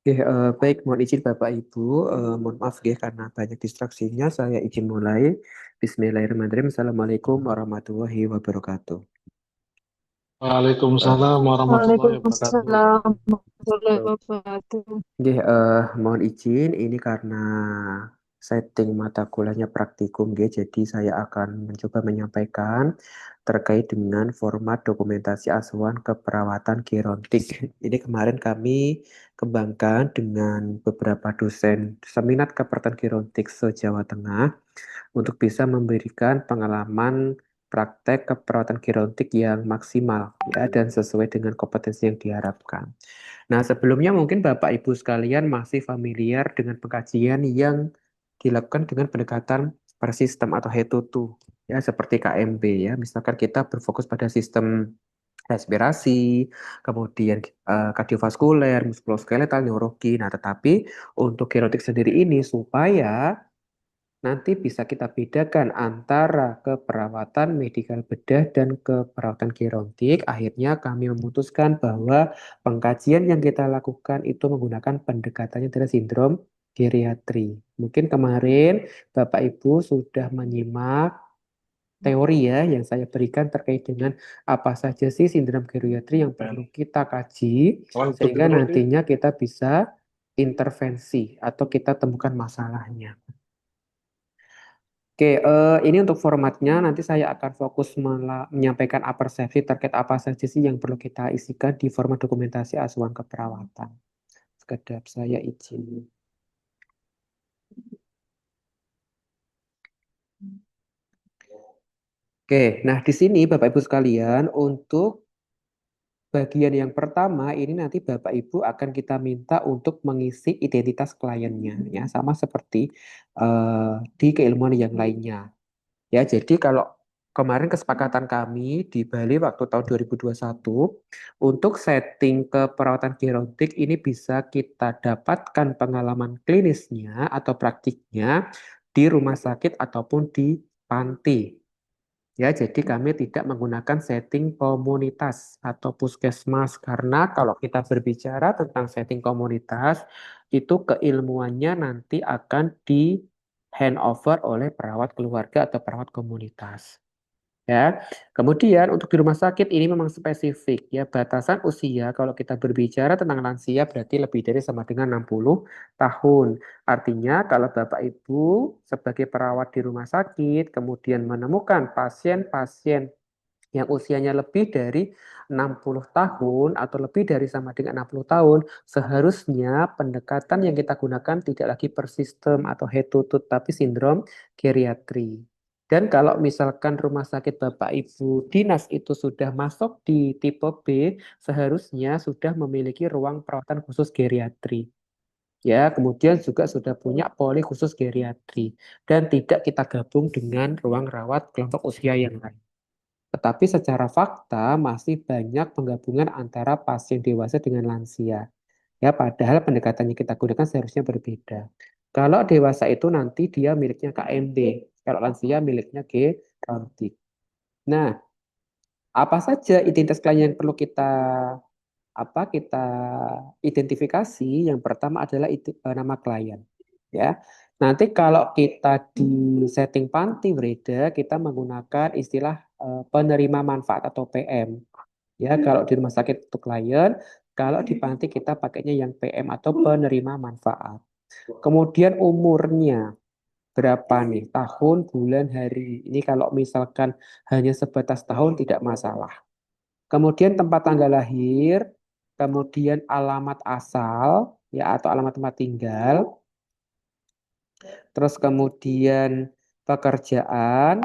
Oke, baik, mohon izin Bapak Ibu, mohon maaf ya karena banyak distraksinya, saya izin mulai. Bismillahirrahmanirrahim. Assalamualaikum warahmatullahi wabarakatuh. Eh, Waalaikumsalam warahmatullahi wabarakatuh. Oke, Bang. eh, Oke. Oke, Warahmatullahi wabarakatuh. mohon izin, ini karena setting mata kuliahnya praktikum, ya, jadi saya akan mencoba menyampaikan terkait dengan format dokumentasi asuhan keperawatan gerontik. Ini kemarin kami kembangkan dengan beberapa dosen seminar keperawatan gerontik se-Jawa Tengah untuk bisa memberikan pengalaman praktek keperawatan gerontik yang maksimal ya dan sesuai dengan kompetensi yang diharapkan. Nah, sebelumnya mungkin Bapak Ibu sekalian masih familiar dengan pengkajian yang dilakukan dengan pendekatan per sistem atau head to toe ya seperti KMB ya. Misalkan kita berfokus pada sistem respirasi, kemudian kardiovaskuler, muskuloskeletal, neurologi. Nah, tetapi untuk genetik sendiri ini supaya nanti bisa kita bedakan antara keperawatan medikal bedah dan keperawatan gerontik. Akhirnya kami memutuskan bahwa pengkajian yang kita lakukan itu menggunakan pendekatannya adalah sindrom geriatri. Mungkin kemarin Bapak Ibu sudah menyimak teori ya yang saya berikan terkait dengan apa saja sih sindrom geriatri yang perlu kita kaji sehingga nantinya kita bisa intervensi atau kita temukan masalahnya. Oke, ini untuk formatnya nanti saya akan fokus menyampaikan persepsi terkait apa saja sih yang perlu kita isikan di format dokumentasi asuhan keperawatan. Sekedap saya izin. Oke, nah di sini Bapak Ibu sekalian untuk bagian yang pertama ini nanti Bapak Ibu akan kita minta untuk mengisi identitas kliennya ya sama seperti di keilmuan yang lainnya. Ya, jadi kalau kemarin kesepakatan kami di Bali waktu tahun 2021 untuk setting keperawatan gerontik ini bisa kita dapatkan pengalaman klinisnya atau praktiknya di rumah sakit ataupun di panti. Ya, jadi kami tidak menggunakan setting komunitas atau puskesmas karena kalau kita berbicara tentang setting komunitas itu keilmuannya nanti akan di handover oleh perawat keluarga atau perawat komunitas. Ya, kemudian untuk di rumah sakit ini memang spesifik ya batasan usia kalau kita berbicara tentang lansia berarti lebih dari sama dengan 60 tahun. Artinya kalau Bapak Ibu sebagai perawat di rumah sakit kemudian menemukan pasien-pasien yang usianya lebih dari 60 tahun atau lebih dari sama dengan 60 tahun, seharusnya pendekatan yang kita gunakan tidak lagi per sistem atau head to toe, tapi sindrom geriatri. Dan kalau misalkan rumah sakit Bapak Ibu dinas itu sudah masuk di tipe B, seharusnya sudah memiliki ruang perawatan khusus geriatri. Ya, kemudian juga sudah punya poli khusus geriatri dan tidak kita gabung dengan ruang rawat kelompok usia yang lain. Tetapi secara fakta masih banyak penggabungan antara pasien dewasa dengan lansia. Ya, padahal pendekatan yang kita gunakan seharusnya berbeda. Kalau dewasa itu nanti dia miliknya KMB, kalau lansia miliknya G-Rontik. Nah, apa saja identitas klien yang perlu kita identifikasi? Yang pertama adalah nama klien. Ya, nanti kalau kita di setting panti Breda, kita menggunakan istilah penerima manfaat atau PM. Ya, kalau di rumah sakit untuk klien, kalau di panti kita pakainya yang PM atau penerima manfaat. Kemudian umurnya berapa nih? Tahun, bulan, hari. Ini kalau misalkan hanya sebatas tahun tidak masalah. Kemudian tempat tanggal lahir, kemudian alamat asal ya atau alamat tempat tinggal, terus kemudian pekerjaan,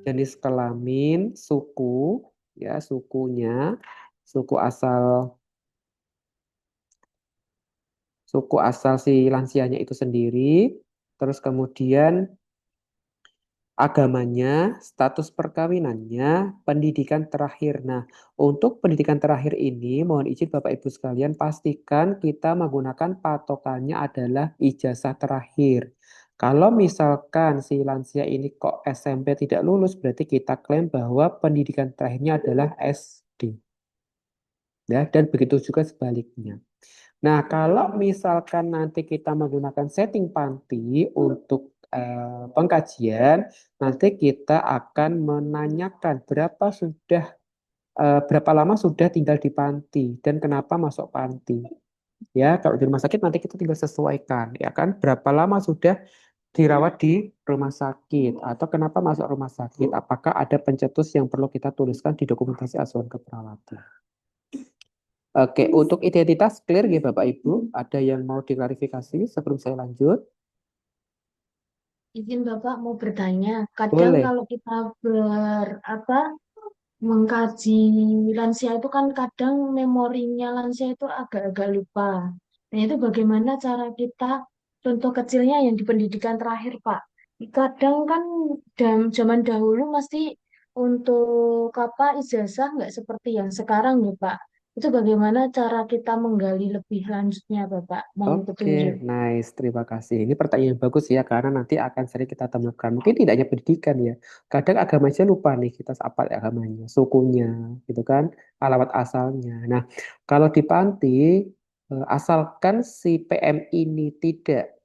jenis kelamin, suku, ya sukunya, suku asal suku asal si lansianya itu sendiri, terus kemudian agamanya, status perkawinannya, pendidikan terakhir. Nah, untuk pendidikan terakhir ini, mohon izin Bapak Ibu sekalian, pastikan kita menggunakan patokannya adalah ijazah terakhir. Kalau misalkan si lansia ini kok SMP tidak lulus, berarti kita klaim bahwa pendidikan terakhirnya adalah SD. Ya, dan begitu juga sebaliknya. Nah, kalau misalkan nanti kita menggunakan setting panti untuk pengkajian, nanti kita akan menanyakan berapa lama sudah tinggal di panti dan kenapa masuk panti. Ya, kalau di rumah sakit nanti kita tinggal sesuaikan, ya kan? Berapa lama sudah dirawat di rumah sakit atau kenapa masuk rumah sakit? Apakah ada pencetus yang perlu kita tuliskan di dokumentasi asuhan keperawatan? Oke, untuk identitas clear ya Bapak Ibu. Ada yang mau diklarifikasi sebelum saya lanjut? Izin Bapak mau bertanya, kadang Boleh. kalau kita apa mengkaji lansia itu kan kadang memorinya lansia itu agak-agak lupa. Nah itu bagaimana cara kita, contoh kecilnya yang di pendidikan terakhir Pak. Kadang kan zaman dahulu masih untuk apa ijazah nggak seperti yang sekarang nih Pak. Itu bagaimana cara kita menggali lebih lanjutnya Bapak? Mohon Oke, petunjuk. nice. Terima kasih. Ini pertanyaan yang bagus ya, karena nanti akan sering kita temukan. Mungkin tidak hanya pendidikan ya. Kadang agama aja lupa nih, kita apa agamanya, sukunya, gitu kan, alamat asalnya. Nah, kalau di panti, asalkan si PM ini tidak,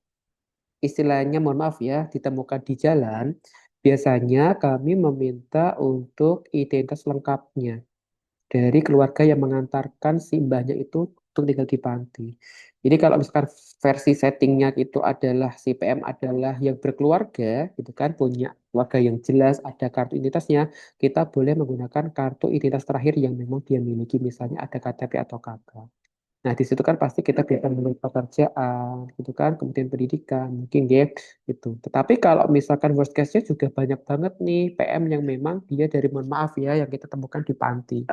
istilahnya mohon maaf ya, ditemukan di jalan, biasanya kami meminta untuk identitas lengkapnya dari keluarga yang mengantarkan si mbahnya itu untuk tinggal di panti. Jadi kalau misalkan versi settingnya itu adalah si PM adalah yang berkeluarga, gitu kan, punya keluarga yang jelas, ada kartu identitasnya, kita boleh menggunakan kartu identitas terakhir yang memang dia miliki, misalnya ada KTP atau KK. Nah, di situ kan pasti kita bisa menulis pekerjaan, gitu kan, kemudian pendidikan, mungkin dia gitu. Tetapi kalau misalkan worst case-nya juga banyak banget nih PM yang memang dia dari mohon maaf ya, yang kita temukan di panti.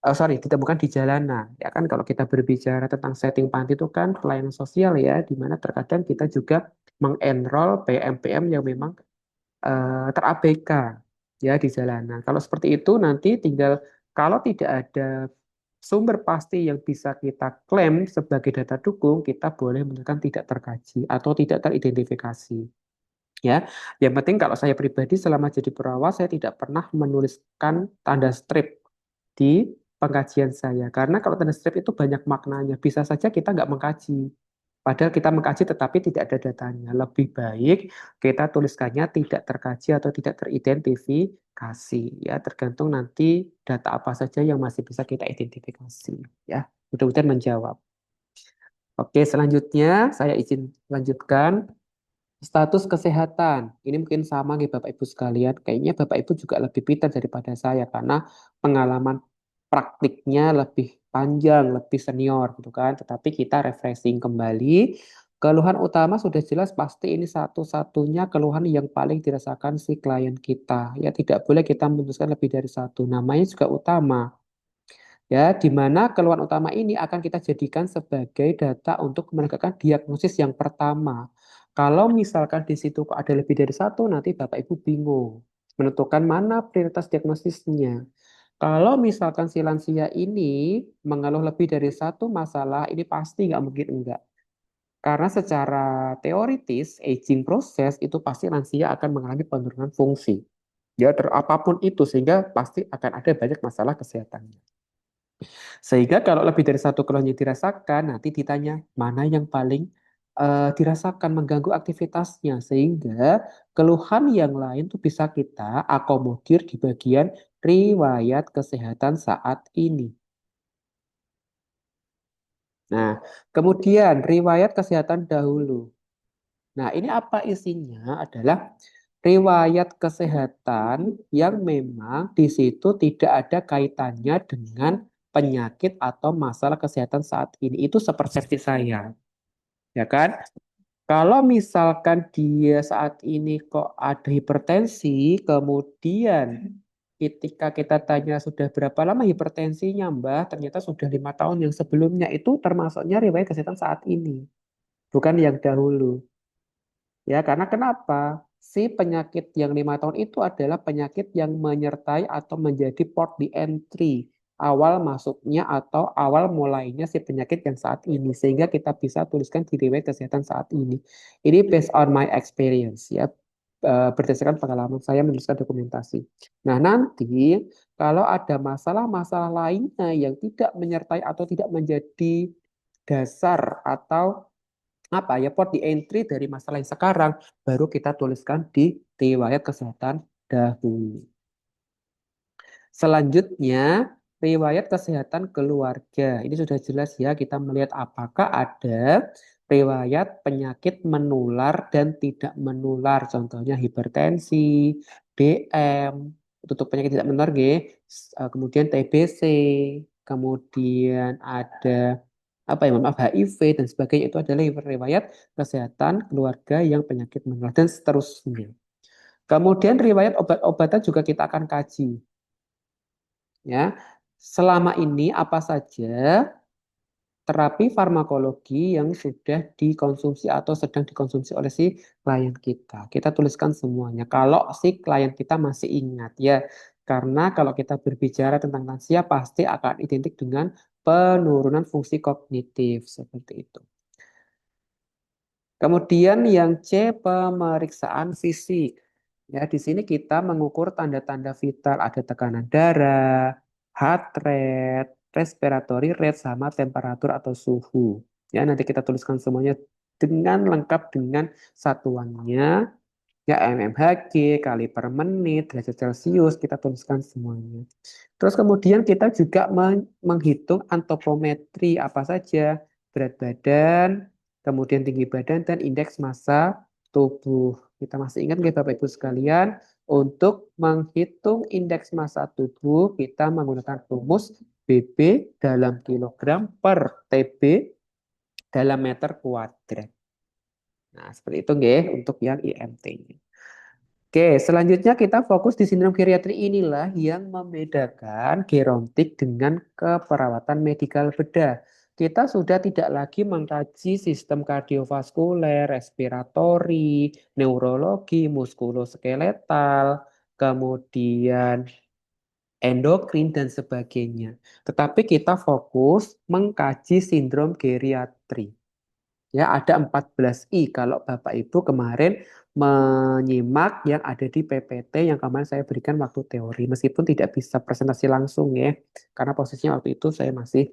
Sorry, ditemukan di jalanan. Ya kan kalau kita berbicara tentang setting panti itu kan pelayanan sosial ya, di mana terkadang kita juga mengenroll PM-PM yang memang terabaikan ya di jalanan. Kalau seperti itu nanti tinggal kalau tidak ada sumber pasti yang bisa kita klaim sebagai data dukung, kita boleh menekan tidak terkaji atau tidak teridentifikasi. Ya, yang penting kalau saya pribadi selama jadi perawat saya tidak pernah menuliskan tanda strip di pengkajian saya karena kalau tanda strip itu banyak maknanya. Bisa saja kita nggak mengkaji, padahal kita mengkaji tetapi tidak ada datanya. Lebih baik kita tuliskannya tidak terkaji atau tidak teridentifikasi. Ya, tergantung nanti data apa saja yang masih bisa kita identifikasi. Ya, mudah-mudahan menjawab. Oke, selanjutnya saya izin lanjutkan. Status kesehatan, ini mungkin sama nih Bapak Ibu sekalian. Kayaknya Bapak Ibu juga lebih pintar daripada saya karena pengalaman praktiknya lebih panjang, lebih senior gitu kan. Tetapi kita refreshing kembali. Keluhan utama sudah jelas pasti ini satu-satunya keluhan yang paling dirasakan si klien kita. Ya tidak boleh kita memutuskan lebih dari satu. Namanya juga utama. Ya, di mana keluhan utama ini akan kita jadikan sebagai data untuk menegakkan diagnosis yang pertama. Kalau misalkan di situ kok ada lebih dari satu, nanti Bapak Ibu bingung menentukan mana prioritas diagnosisnya. Kalau misalkan si lansia ini mengeluh lebih dari satu masalah, ini pasti nggak mungkin enggak. Karena secara teoritis, aging proses itu pasti lansia akan mengalami penurunan fungsi. Ya, apapun itu, sehingga pasti akan ada banyak masalah kesehatan. Sehingga kalau lebih dari satu keluhan yang dirasakan, nanti ditanya mana yang paling dirasakan mengganggu aktivitasnya. Sehingga keluhan yang lain tuh bisa kita akomodir di bagian riwayat kesehatan saat ini. Nah, kemudian riwayat kesehatan dahulu. Nah, ini apa isinya adalah riwayat kesehatan yang memang di situ tidak ada kaitannya dengan penyakit atau masalah kesehatan saat ini. Itu sepersepsi saya, ya kan? Kalau misalkan dia saat ini kok ada hipertensi, kemudian ketika kita tanya sudah berapa lama hipertensinya, Mbak, ternyata sudah 5 tahun yang sebelumnya itu termasuknya riwayat kesehatan saat ini, bukan yang dahulu. Ya, karena kenapa? Si penyakit yang 5 tahun itu adalah penyakit yang menyertai atau menjadi port di entry awal masuknya atau awal mulainya si penyakit yang saat ini sehingga kita bisa tuliskan di riwayat kesehatan saat ini. Ini based on my experience ya. Berdasarkan pengalaman saya menuliskan dokumentasi. Nah, nanti kalau ada masalah-masalah lainnya yang tidak menyertai atau tidak menjadi dasar atau apa ya port di entry dari masalah yang sekarang baru kita tuliskan di riwayat kesehatan dahulu. Selanjutnya, riwayat kesehatan keluarga. Ini sudah jelas ya, kita melihat apakah ada riwayat penyakit menular dan tidak menular. Contohnya hipertensi, DM, untuk penyakit tidak menular, kemudian TBC, kemudian ada apa ya, maaf, HIV dan sebagainya. Itu adalah riwayat kesehatan keluarga yang penyakit menular dan seterusnya. Kemudian riwayat obat-obatan juga kita akan kaji ya. Selama ini apa saja terapi farmakologi yang sudah dikonsumsi atau sedang dikonsumsi oleh si klien kita. Kita tuliskan semuanya. Kalau si klien kita masih ingat ya. Karena kalau kita berbicara tentang lansia pasti akan identik dengan penurunan fungsi kognitif seperti itu. Kemudian yang C, pemeriksaan fisik. Ya, di sini kita mengukur tanda-tanda vital, ada tekanan darah, heart rate, respiratory rate, sama temperatur atau suhu. Ya, nanti kita tuliskan semuanya dengan lengkap dengan satuannya. Ya, mmHg, kali per menit, derajat Celcius, kita tuliskan semuanya. Terus kemudian kita juga menghitung antropometri apa saja, berat badan, kemudian tinggi badan, dan indeks massa tubuh. Kita masih ingat nggak Bapak Ibu sekalian, untuk menghitung indeks massa tubuh, kita menggunakan rumus BB dalam kilogram per TB dalam meter kuadrat. Nah, seperti itu nggih untuk yang IMT. Oke, selanjutnya kita fokus di sindrom geriatri inilah yang membedakan gerontik dengan keperawatan medikal bedah. Kita sudah tidak lagi mengkaji sistem kardiovaskuler, respiratori, neurologi, muskuloskeletal, kemudian endokrin dan sebagainya. Tetapi kita fokus mengkaji sindrom geriatri. Ya, ada 14I kalau Bapak Ibu kemarin menyimak yang ada di PPT yang kemarin saya berikan waktu teori. Meskipun tidak bisa presentasi langsung ya, karena posisinya waktu itu saya masih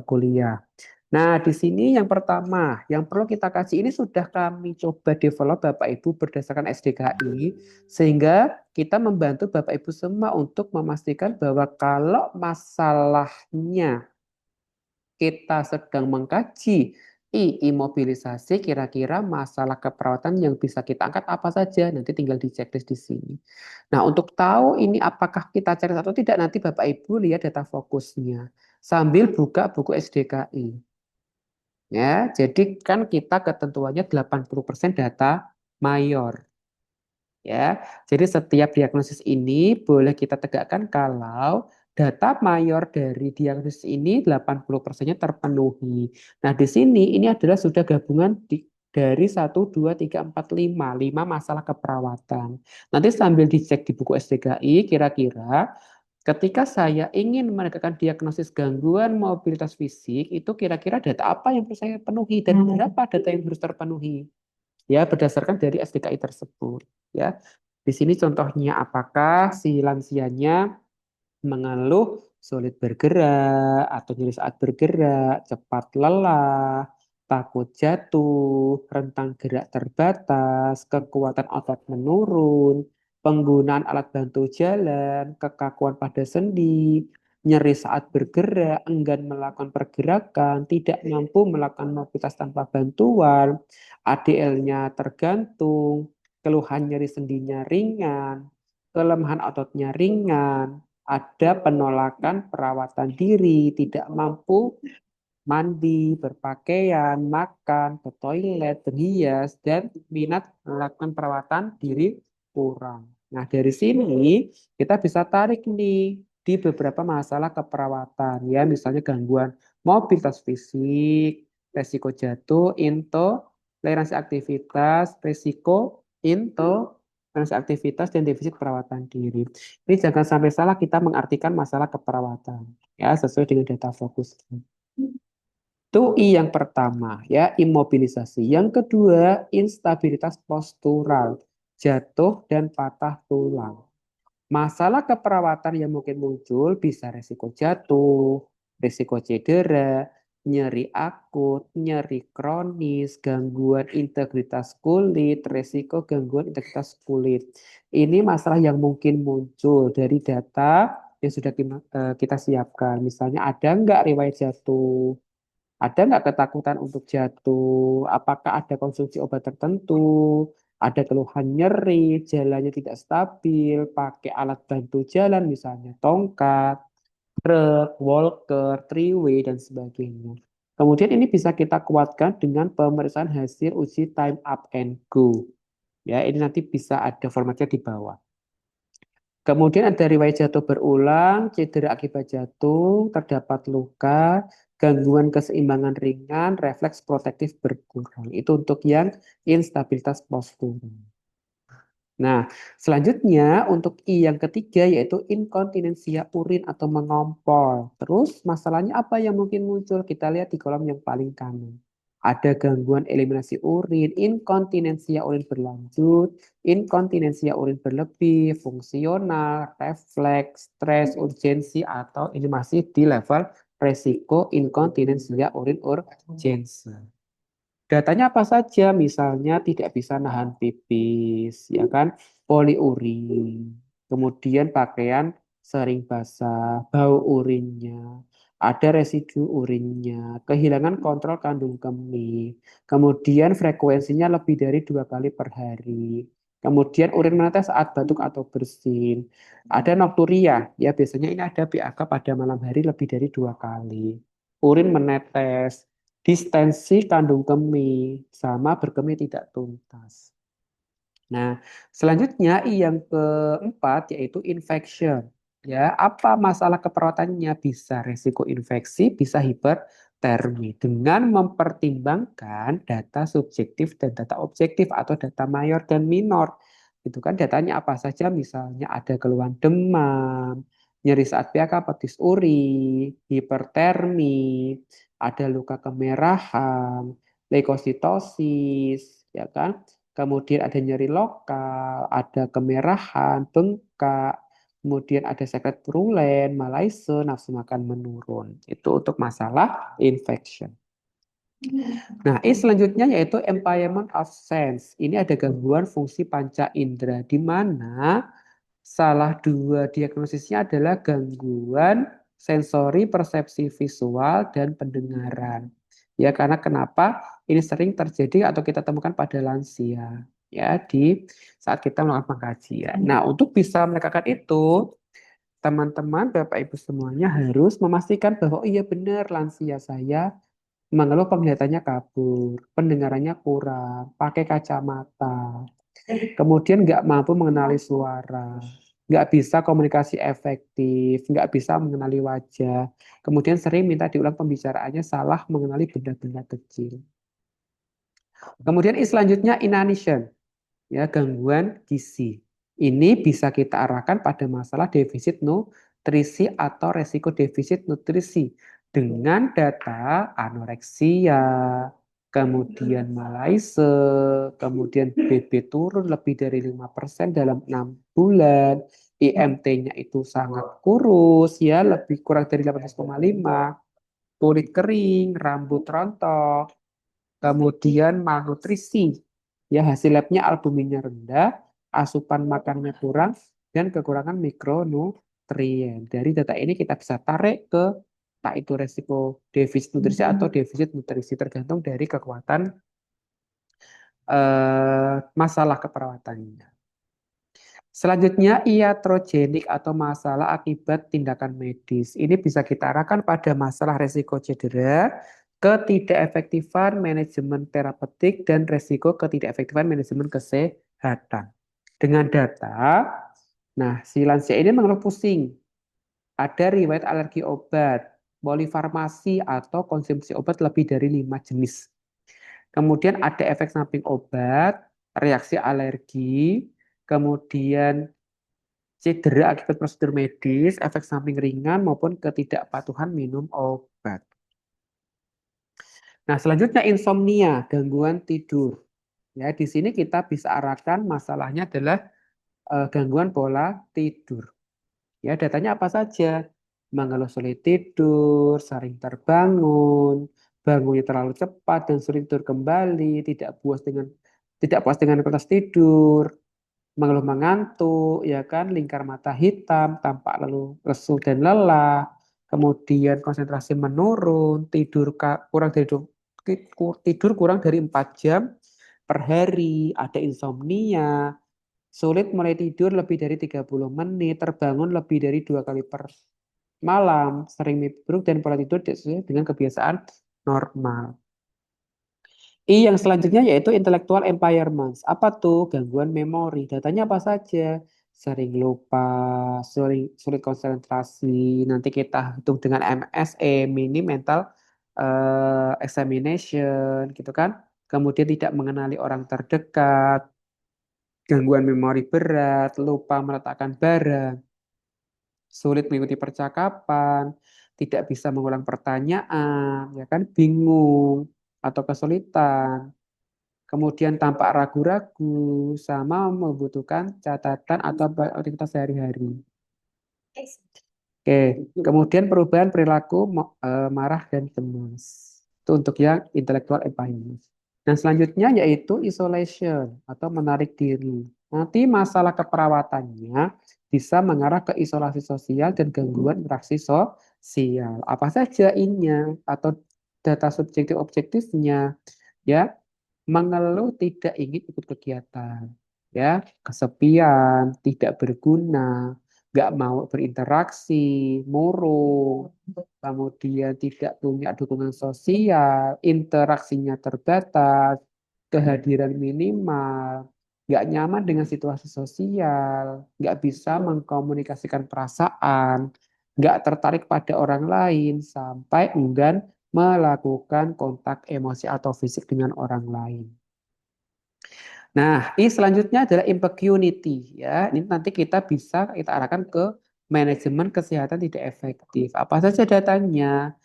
kuliah. Nah, di sini yang pertama, yang perlu kita kasih ini sudah kami coba develop Bapak Ibu berdasarkan SDKI, sehingga kita membantu Bapak Ibu semua untuk memastikan bahwa kalau masalahnya kita sedang mengkaji imobilisasi, kira-kira masalah keperawatan yang bisa kita angkat apa saja, nanti tinggal di checklist di sini. Nah, untuk tahu ini apakah kita cari atau tidak, nanti Bapak Ibu lihat data fokusnya sambil buka buku SDKI. Ya, jadi kan kita ketentuannya 80% data mayor. Ya, jadi setiap diagnosis ini boleh kita tegakkan kalau data mayor dari diagnosis ini 80%-nya terpenuhi. Nah, di sini ini adalah sudah gabungan dari 1, 2, 3, 4, 5. 5 masalah keperawatan. Nanti sambil dicek di buku SDKI, kira-kira ketika saya ingin menegakkan diagnosis gangguan mobilitas fisik, itu kira-kira data apa yang harus saya penuhi dan berapa data yang harus terpenuhi ya berdasarkan dari SDKI tersebut ya. Di sini contohnya apakah si lansianya mengeluh sulit bergerak atau nyeri saat bergerak, cepat lelah, takut jatuh, rentang gerak terbatas, kekuatan otot menurun, penggunaan alat bantu jalan, kekakuan pada sendi, nyeri saat bergerak, enggan melakukan pergerakan, tidak mampu melakukan mobilitas tanpa bantuan, ADL-nya tergantung, keluhan nyeri sendinya ringan, kelemahan ototnya ringan, ada penolakan perawatan diri, tidak mampu mandi, berpakaian, makan, ke toilet, berhias, dan minat melakukan perawatan diri kurang. Nah, dari sini kita bisa tarik nih di beberapa masalah keperawatan, ya, misalnya gangguan mobilitas fisik, resiko jatuh, intoleransi aktivitas, resiko intoleransi aktivitas, dan defisit perawatan diri. Ini jangan sampai salah kita mengartikan masalah keperawatan, ya, sesuai dengan data fokus. Itu I yang pertama, ya, imobilisasi. Yang kedua, instabilitas postural, jatuh dan patah tulang. Masalah keperawatan yang mungkin muncul bisa resiko jatuh, resiko cedera, nyeri akut, nyeri kronis, gangguan integritas kulit, resiko gangguan integritas kulit. Ini masalah yang mungkin muncul dari data yang sudah kita siapkan. Misalnya ada nggak riwayat jatuh? Ada nggak ketakutan untuk jatuh? Apakah ada konsumsi obat tertentu? Ada keluhan nyeri, jalannya tidak stabil, pakai alat bantu jalan misalnya tongkat, truk, walker, three-way, dan sebagainya. Kemudian ini bisa kita kuatkan dengan pemeriksaan hasil uji time up and go. Ya, ini nanti bisa ada formatnya di bawah. Kemudian ada riwayat jatuh berulang, cedera akibat jatuh, terdapat luka, gangguan keseimbangan ringan, refleks protektif berkurang. Itu untuk yang instabilitas postur. Nah, selanjutnya untuk I yang ketiga yaitu inkontinensia urin atau mengompol. Terus masalahnya apa yang mungkin muncul? Kita lihat di kolom yang paling kanan. Ada gangguan eliminasi urin, inkontinensia urin berlanjut, inkontinensia urin berlebih, fungsional, refleks, stres, urgensi, atau ini masih di level resiko inkontinensia urin urgensi. Datanya apa saja? Misalnya tidak bisa nahan pipis, ya kan? Poliuri, kemudian pakaian sering basah, bau urinnya, ada residu urinnya, kehilangan kontrol kandung kemih, kemudian frekuensinya lebih dari 2 kali per hari, kemudian urin menetes saat batuk atau bersin, ada nokturia, ya biasanya ini ada BAK pada malam hari lebih dari 2 kali, urin menetes, distensi kandung kemih sama berkemih tidak tuntas. Nah, selanjutnya yang keempat yaitu infection. Ya, apa masalah keperawatannya? Bisa resiko infeksi, bisa hipertermi dengan mempertimbangkan data subjektif dan data objektif atau data mayor dan minor. Itu kan datanya apa saja? Misalnya ada keluhan demam, nyeri saat PAK, petis uri, hipertermi, ada luka kemerahan, leukositosis, ya kan? Kemudian ada nyeri lokal, ada kemerahan, bengkak, kemudian ada sekret purulen, malaise, nafsu makan menurun. Itu untuk masalah infection. Nah, selanjutnya yaitu impairment of sense. Ini ada gangguan fungsi panca indera, di mana salah dua diagnosisnya adalah gangguan sensori persepsi visual dan pendengaran. Ya, karena kenapa? Ini sering terjadi atau kita temukan pada lansia ya di saat kita melakukan pengkajian. Nah, untuk bisa menegakkan itu, teman-teman, Bapak Ibu semuanya harus memastikan bahwa oh iya benar lansia saya mengeluh penglihatannya kabur, pendengarannya kurang, pakai kacamata, kemudian nggak mampu mengenali suara, nggak bisa komunikasi efektif, nggak bisa mengenali wajah, kemudian sering minta diulang pembicaraannya, salah mengenali benda-benda kecil. Kemudian selanjutnya inanition, ya gangguan gizi. Ini bisa kita arahkan pada masalah defisit nutrisi atau resiko defisit nutrisi dengan data anoreksia, kemudian malaise, kemudian BB turun lebih dari 5% dalam 6 bulan, IMT-nya itu sangat kurus, ya lebih kurang dari 18,5, kulit kering, rambut rontok, kemudian malnutrisi. Ya, hasil labnya albuminnya rendah, asupan makannya kurang, dan kekurangan mikronutrien. Dari data ini kita bisa tarik ke tak itu resiko defisit nutrisi atau defisit nutrisi tergantung dari kekuatan masalah keperawatannya. Selanjutnya, iatrogenik atau masalah akibat tindakan medis. Ini bisa kita arahkan pada masalah resiko cedera, ketidakefektifan manajemen terapeutik, dan resiko ketidakefektifan manajemen kesehatan. Dengan data, nah si lansia ini mengeluh pusing, ada riwayat alergi obat, polifarmasi atau konsumsi obat lebih dari 5 jenis. Kemudian ada efek samping obat, reaksi alergi, kemudian cedera akibat prosedur medis, efek samping ringan maupun ketidakpatuhan minum obat. Nah, selanjutnya insomnia, gangguan tidur. Ya, di sini kita bisa arahkan masalahnya adalah gangguan pola tidur. Ya, datanya apa saja? mengeluh sulit tidur, sering terbangun, bangunnya terlalu cepat dan sulit tidur kembali, tidak puas dengan kualitas tidur, mengeluh mengantuk, ya kan, lingkar mata hitam, tampak lesu dan lelah, kemudian konsentrasi menurun, tidur kurang dari 4 jam per hari, ada insomnia, sulit mulai tidur lebih dari 30 menit, terbangun lebih dari 2 kali per malam, sering mimpi buruk dan pola tidur tidak sesuai dengan kebiasaan normal. I yang selanjutnya yaitu intellectual impairments. Apa tuh? Gangguan memori. Datanya apa saja? Sering lupa, sulit konsentrasi. Nanti kita hitung dengan MSE, mini mental examination, gitu kan. Kemudian tidak mengenali orang terdekat, gangguan memori berat, lupa meletakkan barang, sulit mengikuti percakapan, tidak bisa mengulang pertanyaan, ya kan, bingung atau kesulitan. Kemudian tampak ragu-ragu, sama membutuhkan catatan atau aktivitas sehari-hari. Oke, kemudian perubahan perilaku marah dan cemas. Itu untuk yang intellectual impairment. Nah, selanjutnya yaitu isolation atau menarik diri. Nanti masalah keperawatannya bisa mengarah ke isolasi sosial dan gangguan interaksi sosial. Apa saja innya atau data subjektif objektifnya, ya, mengeluh tidak ingin ikut kegiatan, ya, kesepian, tidak berguna, nggak mau berinteraksi, murung, kemudian tidak punya dukungan sosial, interaksinya terbatas, kehadiran minimal, nggak nyaman dengan situasi sosial, nggak bisa mengkomunikasikan perasaan, nggak tertarik pada orang lain, sampai enggan melakukan kontak emosi atau fisik dengan orang lain. Nah, ini selanjutnya adalah impecunity, ya. Ini nanti kita arahkan ke manajemen kesehatan tidak efektif. Apa saja datanya?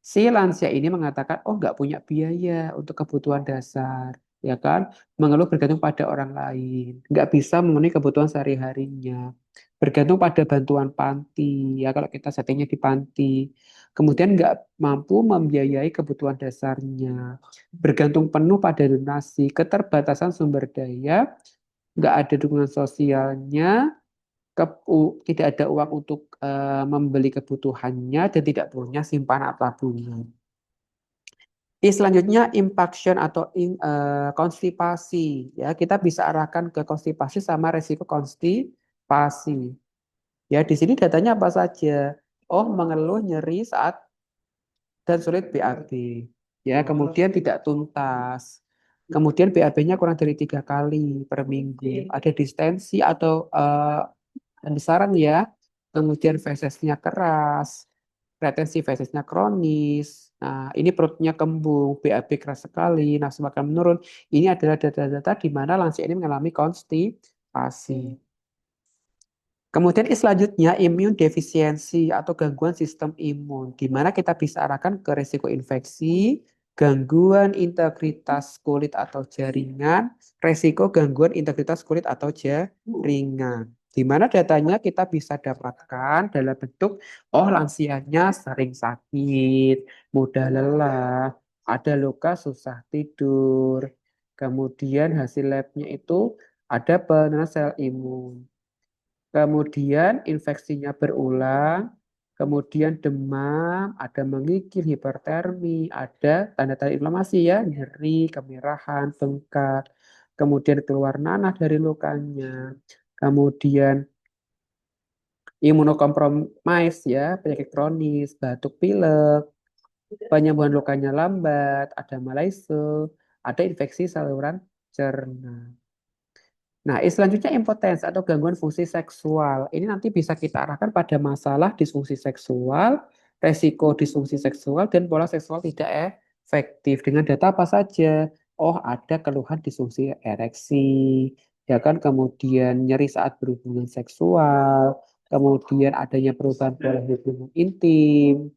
Si lansia ini mengatakan, oh nggak punya biaya untuk kebutuhan dasar, ya kan? Mengeluh bergantung pada orang lain, nggak bisa memenuhi kebutuhan sehari-harinya, bergantung pada bantuan panti, ya kalau kita settingnya di panti. Kemudian nggak mampu membiayai kebutuhan dasarnya, bergantung penuh pada donasi, keterbatasan sumber daya, nggak ada dukungan sosialnya, tidak ada uang untuk membeli kebutuhannya dan tidak punya simpanan atau tabungan. Selanjutnya impaction atau konstipasi, ya, kita bisa arahkan ke konstipasi sama resiko konstipasi. Ya, di sini datanya apa saja? Oh, mengeluh nyeri saat dan sulit BAB. Ya, kemudian tidak tuntas. Kemudian BAB-nya kurang dari 3 kali per minggu. Ada distensi atau pembesaran, ya. Kemudian fesesnya keras, retensi fesesnya kronis. Nah, ini perutnya kembung, BAB keras sekali, nafsu makan menurun. Ini adalah data-data di mana lansia ini mengalami konstipasi. Kemudian selanjutnya immune deficiency atau gangguan sistem imun, di mana kita bisa arahkan ke risiko infeksi, gangguan integritas kulit atau jaringan, risiko gangguan integritas kulit atau jaringan. Di mana datanya kita bisa dapatkan dalam bentuk, oh lansianya sering sakit, mudah lelah, ada luka susah tidur, kemudian hasil labnya itu ada penurunan sel imun. Kemudian infeksinya berulang, kemudian demam, ada menggigil, hipertermi, ada tanda-tanda inflamasi, ya, nyeri, kemerahan, bengkak, kemudian keluar nanah dari lukanya, kemudian imunokompromis, ya, penyakit kronis, batuk pilek, penyembuhan lukanya lambat, ada malaise, ada infeksi saluran cerna. Nah, selanjutnya impotensi atau gangguan fungsi seksual. Ini nanti bisa kita arahkan pada masalah disfungsi seksual, resiko disfungsi seksual, dan pola seksual tidak efektif. Dengan data apa saja? Oh, ada keluhan disfungsi ereksi, ya kan? Kemudian nyeri saat berhubungan seksual, kemudian adanya perubahan pola hubungan intim,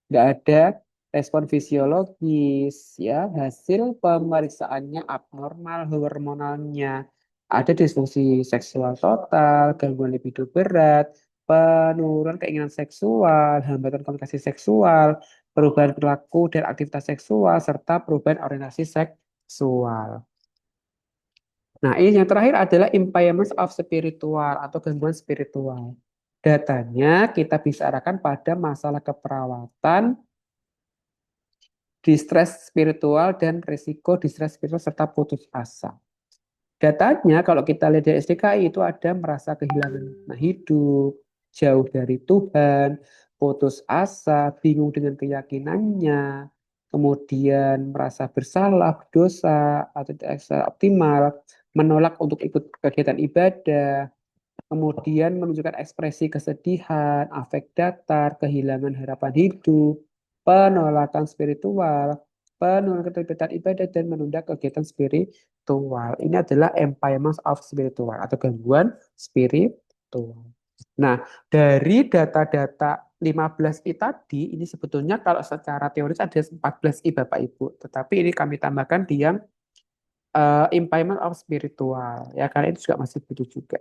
nggak ada respon fisiologis, ya, hasil pemeriksaannya abnormal hormonalnya, ada disfungsi seksual total, gangguan libido berat, penurunan keinginan seksual, hambatan komunikasi seksual, perubahan perilaku dan aktivitas seksual, serta perubahan orientasi seksual. Nah, ini yang terakhir adalah impairment of spiritual atau gangguan spiritual. Datanya kita bisa arahkan pada masalah keperawatan, distress spiritual, dan risiko distress spiritual serta putus asa. Datanya kalau kita lihat dari SDKI itu ada merasa kehilangan makna hidup, jauh dari Tuhan, putus asa, bingung dengan keyakinannya, kemudian merasa bersalah, berdosa, atau tidak optimal, menolak untuk ikut kegiatan ibadah, kemudian menunjukkan ekspresi kesedihan, afek datar, kehilangan harapan hidup, penolakan spiritual, penurunan keterlibatan ibadah, dan menunda kegiatan spiritual. Ini adalah impairment of spiritual atau gangguan spiritual. Nah, dari data-data 15I tadi, ini sebetulnya kalau secara teoris ada 14I Bapak Ibu. Tetapi ini kami tambahkan di yang impairment of spiritual. Ya, karena itu juga masih butuh juga.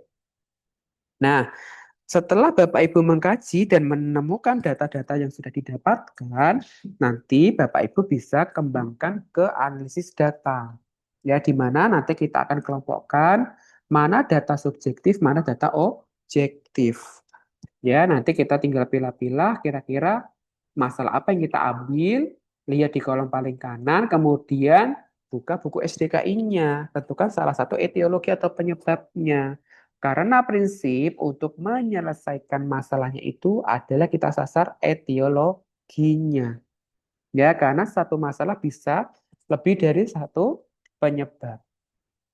Nah, setelah Bapak Ibu mengkaji dan menemukan data-data yang sudah didapatkan, nanti Bapak Ibu bisa kembangkan ke analisis data. Ya, di mana nanti kita akan kelompokkan mana data subjektif, mana data objektif. Ya, nanti kita tinggal pilah-pilah kira-kira masalah apa yang kita ambil, lihat di kolom paling kanan, kemudian buka buku SDKI-nya, tentukan salah satu etiologi atau penyebabnya. Karena prinsip untuk menyelesaikan masalahnya itu adalah kita sasar etiologinya. Ya, karena satu masalah bisa lebih dari satu penyebab.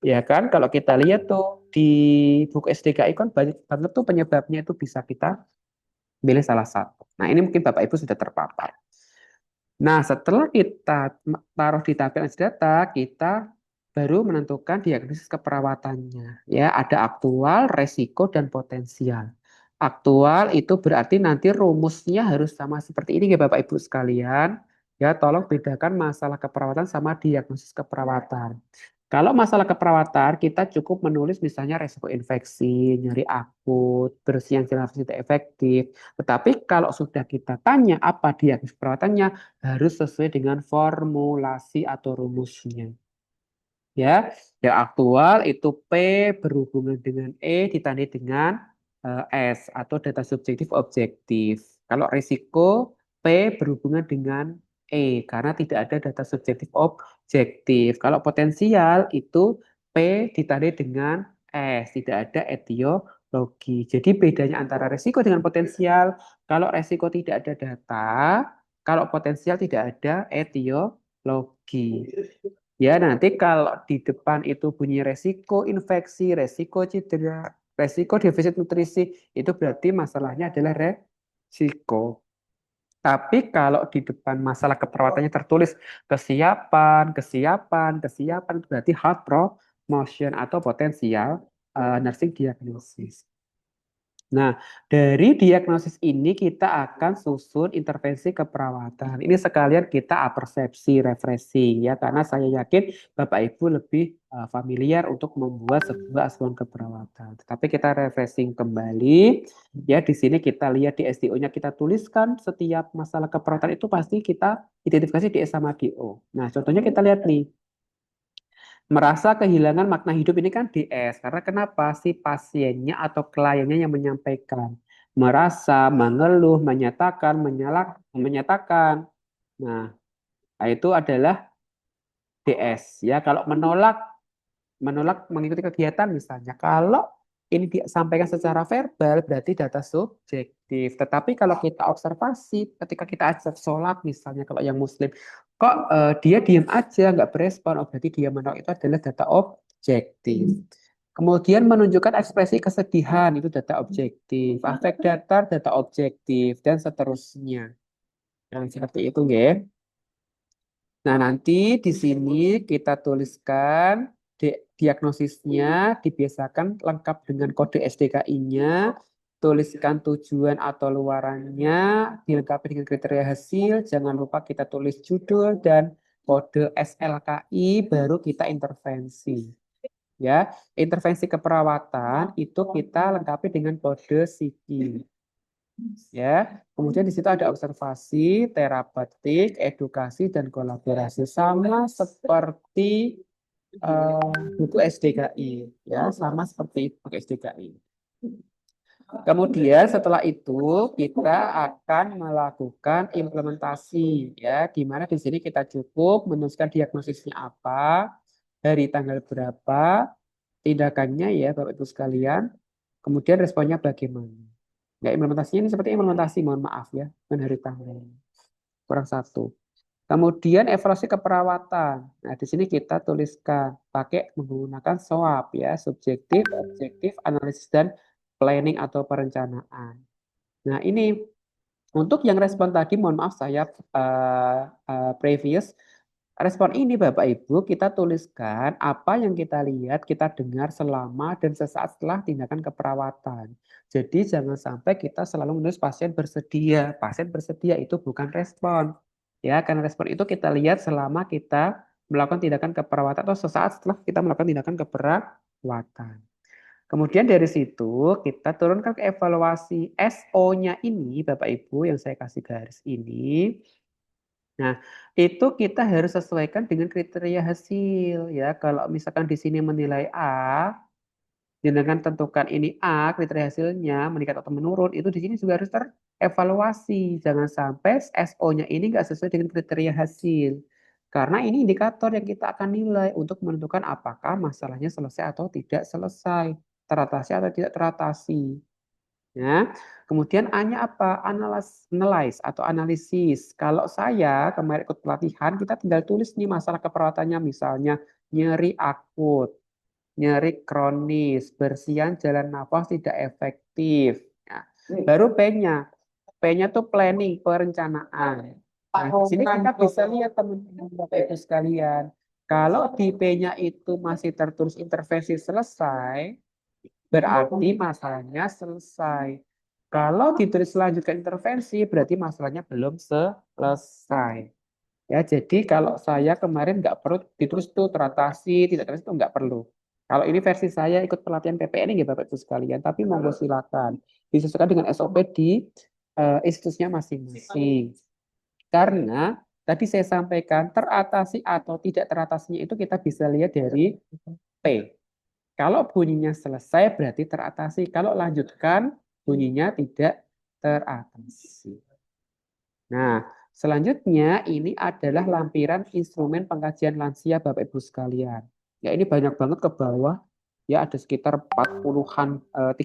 Ya kan, kalau kita lihat tuh di buku SDKI kan banyak banget tuh penyebabnya itu bisa kita pilih salah satu. Nah, ini mungkin Bapak Ibu sudah terpapar. Nah, setelah kita taruh di tabel data, kita baru menentukan diagnosis keperawatannya. Ya, ada aktual, resiko, dan potensial. Aktual itu berarti nanti rumusnya harus sama seperti ini ya Bapak Ibu sekalian. Ya, tolong bedakan masalah keperawatan sama diagnosis keperawatan. Kalau masalah keperawatan, kita cukup menulis misalnya resiko infeksi, nyeri akut, bersih yang jelas tidak efektif. Tetapi kalau sudah kita tanya apa diagnosis perawatannya, harus sesuai dengan formulasi atau rumusnya. Ya, yang aktual itu P berhubungan dengan E ditandai dengan S atau data subjektif objektif. Kalau risiko P berhubungan dengan E karena tidak ada data subjektif objektif. Kalau potensial itu P ditandai dengan S, tidak ada etiologi. Jadi bedanya antara risiko dengan potensial, kalau risiko tidak ada data, kalau potensial tidak ada etiologi. Ya, nanti kalau di depan itu bunyi resiko infeksi, resiko cedera, resiko defisit nutrisi, itu berarti masalahnya adalah resiko. Tapi kalau di depan masalah keperawatannya tertulis kesiapan, kesiapan, kesiapan, itu berarti health promotion atau potensial nursing diagnosis. Nah, dari diagnosis ini kita akan susun intervensi keperawatan. Ini sekalian kita persepsi, refreshing ya, karena saya yakin Bapak Ibu lebih familiar untuk membuat sebuah asuhan keperawatan. Tapi kita refreshing kembali, ya di sini kita lihat di SDO-nya kita tuliskan setiap masalah keperawatan itu pasti kita identifikasi di S sama DO. Nah, contohnya kita lihat nih, merasa kehilangan makna hidup ini kan DS. Karena kenapa? Si pasiennya atau kliennya yang menyampaikan. Merasa, mengeluh, menyatakan, menyatakan. Nah, itu adalah DS. Ya, kalau menolak mengikuti kegiatan misalnya. Kalau ini disampaikan secara verbal berarti data subjektif. Tetapi kalau kita observasi ketika kita ajak sholat misalnya kalau yang muslim kok dia diam aja nggak berespon, oh berarti dia menolak, itu adalah data objektif. Kemudian menunjukkan ekspresi kesedihan itu data objektif, afek datar data objektif dan seterusnya. Yang seperti itu ya. Nah, nanti di sini kita tuliskan diagnosisnya, dibiasakan lengkap dengan kode SDKI-nya, tuliskan tujuan atau luarannya, dilengkapi dengan kriteria hasil, jangan lupa kita tulis judul dan kode SLKI, baru kita intervensi. Ya, intervensi keperawatan itu kita lengkapi dengan kode SIKI. Ya, kemudian di situ ada observasi, terapeutik, edukasi, dan kolaborasi. Sama seperti buku SDKI, ya, sama seperti buku SDKI. Kemudian setelah itu kita akan melakukan implementasi, ya, di mana di sini kita cukup menuliskan diagnosisnya apa, dari tanggal berapa, tindakannya ya Bapak Ibu sekalian, kemudian responnya bagaimana. Ya, implementasinya ini seperti implementasi, mohon maaf ya, bukan hari tanggal. Kurang satu. Kemudian evaluasi keperawatan. Nah, di sini kita tuliskan pakai menggunakan SWOT ya, subjektif, objektif, analisis dan planning atau perencanaan. Nah, ini untuk yang respon tadi, mohon maaf saya previous. Respon ini Bapak Ibu kita tuliskan apa yang kita lihat, kita dengar selama dan sesaat setelah tindakan keperawatan. Jadi jangan sampai kita selalu menulis pasien bersedia. Pasien bersedia itu bukan respon. Ya, karena respon itu kita lihat selama kita melakukan tindakan keperawatan atau sesaat setelah kita melakukan tindakan keperawatan. Kemudian dari situ kita turunkan ke evaluasi SO-nya ini, Bapak Ibu yang saya kasih garis ini. Nah, itu kita harus sesuaikan dengan kriteria hasil ya. Kalau misalkan di sini menilai A, dengan tentukan ini A, kriteria hasilnya meningkat atau menurun, itu di sini juga harus terevaluasi. Jangan sampai SO-nya ini nggak sesuai dengan kriteria hasil. Karena ini indikator yang kita akan nilai untuk menentukan apakah masalahnya selesai atau tidak selesai, teratasi atau tidak teratasi. Ya. Kemudian A-nya apa? Analyze atau analisis. Kalau saya kemarin ikut pelatihan, kita tinggal tulis nih masalah keperawatannya, misalnya nyeri akut, nyeri kronis, bersihan jalan nafas tidak efektif. Ya. Baru P-nya. P-nya tuh planning, perencanaan. Nah, di sini kita bisa lihat teman-teman Bapak Ibu sekalian. Kalau di P-nya itu masih tertulis intervensi selesai, berarti masalahnya selesai. Kalau ditulis lanjutkan intervensi, berarti masalahnya belum selesai. Ya, jadi kalau saya kemarin nggak perlu ditulis tuh teratasi, tidak teratasi itu nggak perlu. Kalau ini versi saya ikut pelatihan PPN ya Bapak Ibu sekalian, tapi monggo silakan disesuaikan dengan SOP di institusinya masing-masing. Karena tadi saya sampaikan teratasi atau tidak teratasinya itu kita bisa lihat dari P. Kalau bunyinya selesai berarti teratasi. Kalau lanjutkan bunyinya tidak teratasi. Nah, selanjutnya ini adalah lampiran instrumen pengkajian lansia Bapak Ibu sekalian. Ya, ini banyak banget ke bawah. Ya, ada sekitar 40-an 35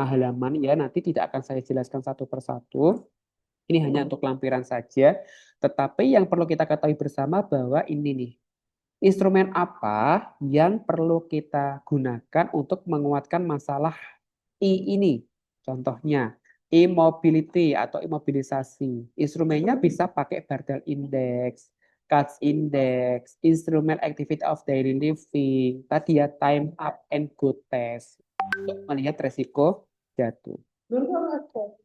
halaman ya. Nanti tidak akan saya jelaskan satu persatu. Ini hanya untuk lampiran saja. Tetapi yang perlu kita ketahui bersama bahwa ini nih, instrumen apa yang perlu kita gunakan untuk menguatkan masalah I ini? Contohnya, immobility atau imobilisasi. Instrumennya bisa pakai Bartel Index, CATS Index, instrumen Activity of Daily Living, tadi ya time up and go test untuk melihat resiko jatuh.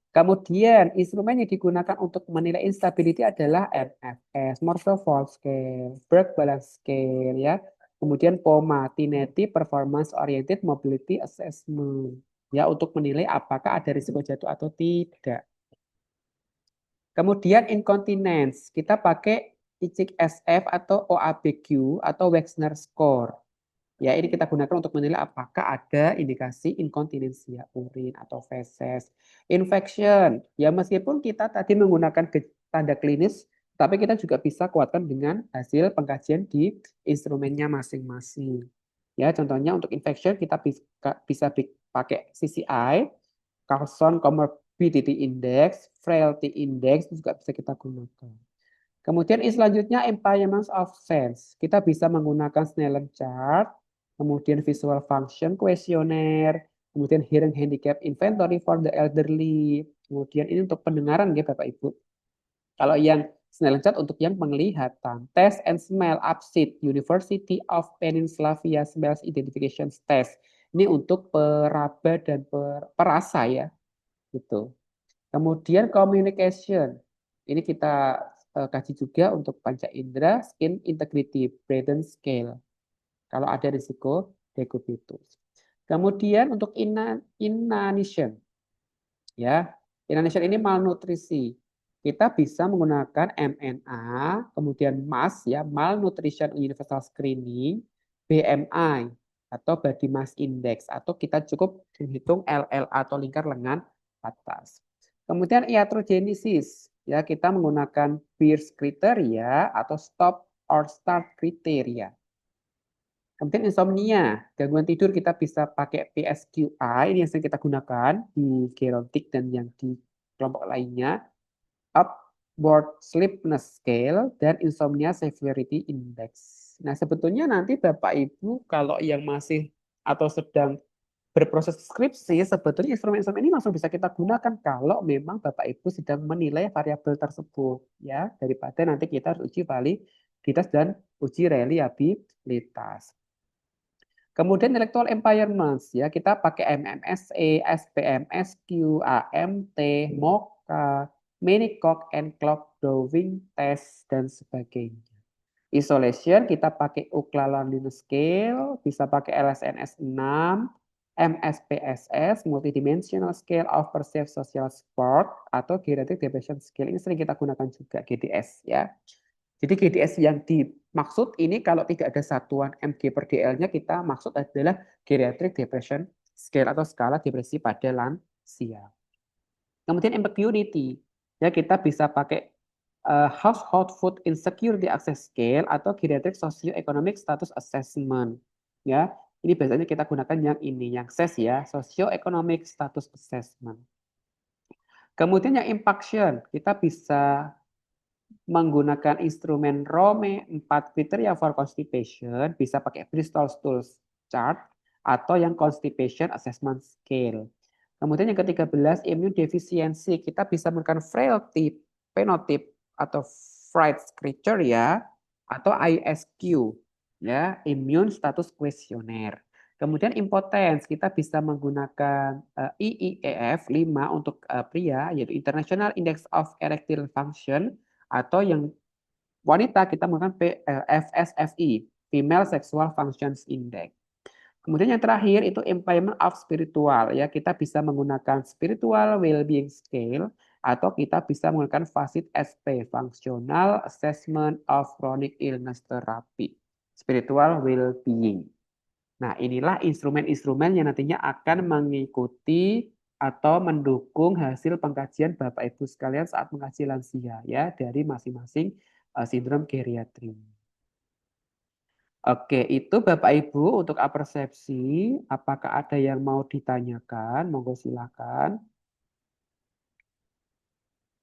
Kemudian instrumen yang digunakan untuk menilai instability adalah MFS, Morpho Fault Scale, Berg Balance Scale ya. Kemudian POMA, Tinetti Performance Oriented Mobility Assessment ya untuk menilai apakah ada risiko jatuh atau tidak. Kemudian incontinence, kita pakai ICIK SF atau OABQ atau Wexner Score. Ya, ini kita gunakan untuk menilai apakah ada indikasi inkontinensia urin atau feses. Infection, ya meskipun kita tadi menggunakan tanda klinis, tapi kita juga bisa kuatkan dengan hasil pengkajian di instrumennya masing-masing. Ya, contohnya untuk infection kita bisa pakai CCI, Carlson Comorbidity Index, Frailty Index itu juga bisa kita gunakan. Kemudian selanjutnya impairments of sense. Kita bisa menggunakan Snellen chart, kemudian visual function questionnaire, kemudian hearing handicap inventory for the elderly. Kemudian ini untuk pendengaran ya Bapak Ibu. Kalau yang Snellen chart untuk yang penglihatan, test and smell upsit University of Pennsylvania Smells Identification Test. Ini untuk peraba dan perasa ya, gitu. Kemudian communication. Ini kita kaji juga untuk panca indera, skin integrity, Braden scale. Kalau ada risiko decubitus. Kemudian untuk inanition, ya. Indonesia ini malnutrisi. Kita bisa menggunakan MNA, kemudian MAS ya, Malnutrition Universal Screening, BMI atau Body Mass Index, atau kita cukup menghitung LLA atau lingkar lengan atas. Kemudian iatrogenesis, ya kita menggunakan Beers kriteria atau stop or start kriteria. Kemudian insomnia, gangguan tidur kita bisa pakai PSQI, ini yang sering kita gunakan di gerontik dan yang di kelompok lainnya. Upward Sleepiness Scale, dan Insomnia Severity Index. Nah, sebetulnya nanti Bapak Ibu kalau yang masih atau sedang berproses skripsi, sebetulnya instrumen-instrumen ini langsung bisa kita gunakan kalau memang Bapak Ibu sedang menilai variabel tersebut, ya, daripada nanti kita harus uji validitas dan uji reliabilitas. Kemudian intellectual impairments, ya kita pakai MMSE, SPMSQ, AMT, MOCA, Minicock and Clock Drawing Test, dan sebagainya. Isolation kita pakai Ookla Learning Scale, bisa pakai LSNS 6, MSPSS, Multidimensional Scale of Perceived Social Support, atau Geriatric Depression Scale. Ini sering kita gunakan juga, GDS ya. Jadi GDS yang dimaksud ini kalau tidak ada satuan mg per dl-nya, kita maksud adalah Geriatric Depression Scale atau skala depresi pada lansia. Kemudian impacunity, ya kita bisa pakai Household Food Insecurity Access Scale atau Geriatric Socioeconomic Status Assessment. Ya, ini biasanya kita gunakan yang ini, yang SES ya, Socioeconomic Status Assessment. Kemudian yang impaction, kita bisa menggunakan instrumen ROME 4 kriteria for constipation, bisa pakai Bristol Stools chart atau yang constipation assessment scale. Kemudian yang ke-13 immune deficiency, kita bisa menggunakan frailty phenotype atau Fried's criteria atau ISQ ya, immune status questionnaire. Kemudian impotence, kita bisa menggunakan IIEF 5 untuk pria, yaitu International Index of Erectile Function, atau yang wanita kita menggunakan FSFI, Female Sexual Functions Index. Kemudian yang terakhir itu impairment of spiritual, ya kita bisa menggunakan spiritual well-being scale atau kita bisa menggunakan FASIT SP, Functional Assessment of Chronic Illness Therapy, spiritual well-being. Nah, inilah instrumen-instrumen yang nantinya akan mengikuti atau mendukung hasil pengkajian Bapak Ibu sekalian saat mengkaji lansia ya dari masing-masing sindrom geriatri. Oke, itu Bapak Ibu untuk apersepsi. Apakah ada yang mau ditanyakan? Monggo silakan.